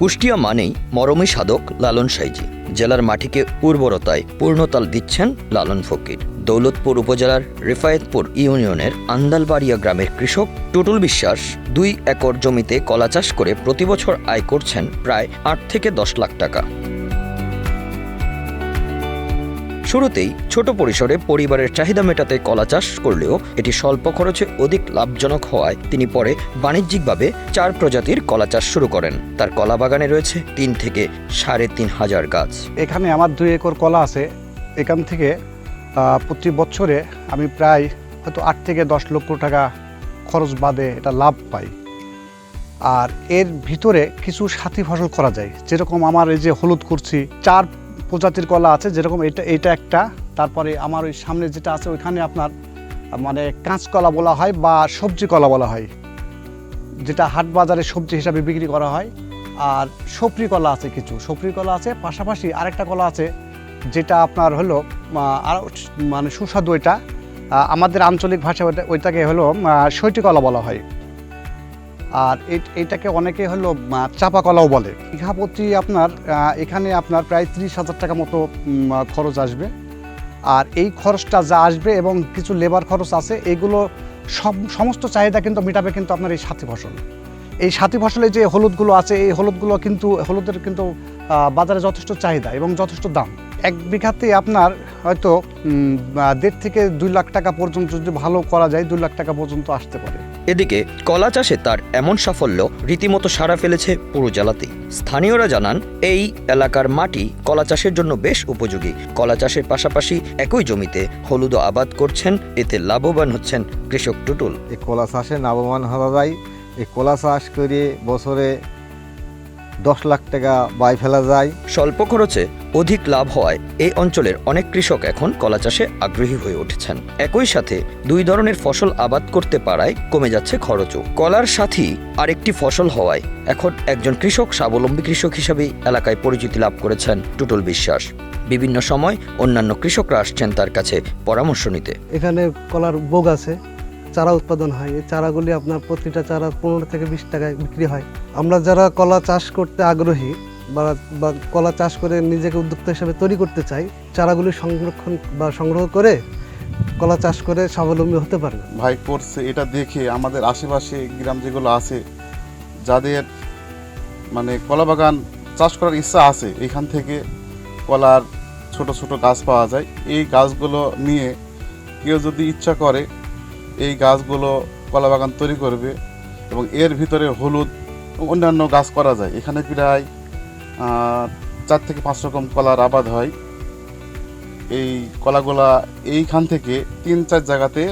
কুষ্টিয়া মানেই মরমী সাধক লালন সাইজি। জেলার মাটিকে উর্বরতায় পূর্ণতাল দিচ্ছেন লালন ফকির। দৌলতপুর উপজেলার রিফায়েতপুর ইউনিয়নের আন্দালবাড়িয়া গ্রামের কৃষক টুটুল বিশ্বাস 2 একর জমিতে কলা চাষ করে প্রতিবছর আয় করছেন প্রায় 8 থেকে 10 লাখ টাকা। শুরুতেই ছোট পরিসরে পরিবারের চাহিদা মেটাতে কলা চাষ করলেও এটি স্বল্প খরচে অধিক লাভজনক হওয়ায় তিনি পরে বাণিজ্যিকভাবে 4 প্রজাতির কলা চাষ শুরু করেন। তার কলা বাগানে রয়েছে 3 থেকে 3,500 গাছ। এখানে আমার 2 একর কলা আছে। এখান থেকে প্রতি বছরে আমি প্রায় হয়তো 8 থেকে 10 লক্ষ টাকা খরচ বাদে এটা লাভ পাই। আর এর ভিতরে কিছু সাথী ফসল করা যায়, যেরকম আমার এই যে হলুদ করছি 4 প্রজাতির কলা আছে, যেরকম এটা একটা। তারপরে আমার ওই সামনে যেটা আছে ওইখানে আপনার মানে কাঁচকলা বলা হয় বা সবজি কলা বলা হয়, যেটা হাট বাজারে সবজি হিসাবে বিক্রি করা হয়। আর সপরি কলা আছে, কিছু সপরি কলা আছে। পাশাপাশি আরেকটা কলা আছে যেটা আপনার হলো আর মানে সুস্বাদু, এটা আমাদের আঞ্চলিক ভাষায় ওইটাকে হলো সৈটি কলা বলা হয়। আর এইটাকে অনেকে হলো চাপা কলাও বলে। বিঘা প্রতি আপনার এখানে আপনার প্রায় 30,000 টাকা মতো খরচ আসবে। আর এই খরচটা যা আসবে এবং কিছু লেবার খরচ আছে, এগুলো সমস্ত চাহিদা কিন্তু মেটাবে কিন্তু আপনার এই সাথী ফসল। এই সাথী ফসলে যে হলুদগুলো আছে, এই হলুদগুলো কিন্তু হলুদের কিন্তু বাজারে যথেষ্ট চাহিদা এবং যথেষ্ট দাম। 1 বিঘাতে আপনার হয়তো 1.5 থেকে 2 লাখ টাকা পর্যন্ত যদি ভালো করা যায়, 2 লাখ টাকা পর্যন্ত আসতে পারে। এদিকে কলা চাষে তার এমন সাফল্য রীতিমতো সাড়া ফেলেছে পুরো জেলাতেই। স্থানীয়রা জানান এই এলাকার মাটি কলা চাষের জন্য বেশ উপযোগী। কলা চাষের পাশাপাশি একই জমিতে হলুদও আবাদ করছেন, এতে লাভবান হচ্ছেন কৃষক টুটুল। এই কলা চাষে লাভবান হওয়া যায়। এই কলা চাষ করে বছরে 10 লাখ টাকা ব্যয় ফেলা যায়। স্বল্প খরচে অধিক লাভ হওয়ায় এই অঞ্চলের অনেক কৃষক এখন কলা চাষে আগ্রহী হয়ে উঠেছেন। একই সাথে 2 ধরনের ফসল আবাদ করতে পারায় কমে যাচ্ছে খরচও। কলার সাথেই আরেকটি ফসল হওয়ায় এখন একজন কৃষক স্বাবলম্বী কৃষক হিসেবেই এলাকায় পরিচিতি লাভ করেছেন টুটুল বিশ্বাস। বিভিন্ন সময় অন্যান্য কৃষকরা আসছেন তার কাছে পরামর্শ নিতে। এখানে কলার বোগ আছে, চারা উৎপাদন হয়। এই চারাগুলি আপনার প্রতিটা চারা 15 থেকে 20 টাকায় বিক্রি হয়। আমরা যারা কলা চাষ করতে আগ্রহী বা কলা চাষ করে নিজেকে উদ্যোক্তা হিসেবে তৈরি করতে চাই, চারাগুলি সংরক্ষণ বা সংগ্রহ করে কলা চাষ করে স্বাবলম্বী হতে পারে। ভাই করছে, এটা দেখে আমাদের আশেপাশে গ্রাম যেগুলো আছে, যাদের মানে কলা বাগান চাষ করার ইচ্ছা আছে, এখান থেকে কলার ছোট ছোট গাছ পাওয়া যায়। এই গাছগুলো নিয়ে কেউ যদি ইচ্ছা করে এই গাছগুলো কলা বাগান তৈরি করবে এবং এর ভিতরে হলুদ অন্যান্য গাছ করা যায়। এখানে প্রায় 4 থেকে 5 রকম কলার আবাদ হয়। এই কলাগুলা এইখান থেকে 3-4 জায়গাতে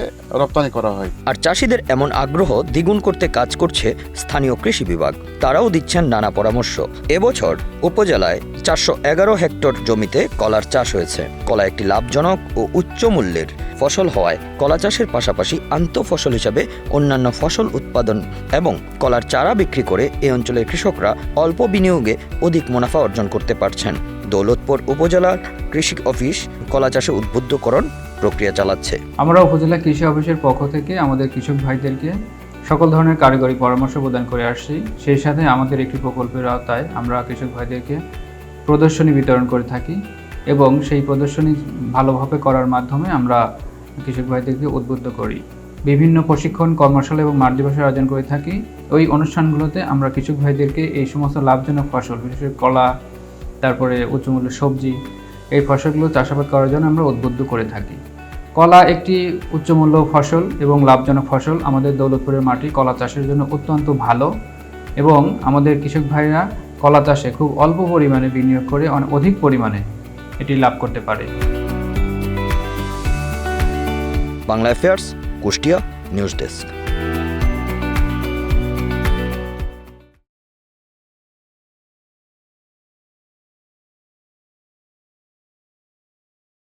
রপ্তানি করা হয়। আর চাষিদের এমন আগ্রহ দ্বিগুণ করতে কাজ করছে স্থানীয় কৃষি বিভাগ। তারাও দিচ্ছেন নানা পরামর্শ। এবছর উপজেলায় 411 হেক্টর জমিতে কলার চাষ হয়েছে। কলা একটি লাভজনক ও উচ্চ মূল্যের ফসল হওয়ায় কলা চাষের পাশাপাশি আন্তঃফসল হিসাবে অন্যান্য ফসল উৎপাদন এবং কলার চারা বিক্রি করে এই অঞ্চলের কৃষকরা অল্প বিনিয়োগে অধিক মুনাফা অর্জন করতে পারছেন। দৌলতপুর উপজেলার কৃষি অফিস কলা চাষে উদ্বুদ্ধকরণ প্রক্রিয়া চালাচ্ছে। আমরা উপজেলা কৃষি অফিসের পক্ষ থেকে আমাদের কৃষক ভাইদেরকে সকল ধরনের কারিগরি পরামর্শ প্রদান করে আসছি। সেই সাথে আমাদের একটি প্রকল্পের আওতায় আমরা কৃষক ভাইদেরকে প্রদর্শনী বিতরণ করে থাকি এবং সেই প্রদর্শনী ভালোভাবে করার মাধ্যমে আমরা কৃষক ভাইদেরকে উদ্বুদ্ধ করি। বিভিন্ন প্রশিক্ষণ, কর্মশালা এবং মাঠ দিবসের আয়োজন করে থাকি। ওই অনুষ্ঠানগুলোতে আমরা কৃষক ভাইদেরকে এই সমস্ত লাভজনক ফসল, বিশেষ করে কলা, তারপরে উচ্চমূল্যের সবজি, এই ফসলগুলো চাষাবাদ করার জন্য আমরা উদ্বুদ্ধ করে থাকি। কলা একটি উচ্চমূল্য ফসল এবং লাভজনক ফসল। আমাদের দৌলতপুরের মাটি কলা চাষের জন্য অত্যন্ত ভালো এবং আমাদের কৃষক ভাইরা কলা চাষে খুব অল্প পরিমাণে বিনিয়োগ করে অধিক পরিমাণে এটি লাভ করতে পারে। Bangla affairs, Kushtia news desk.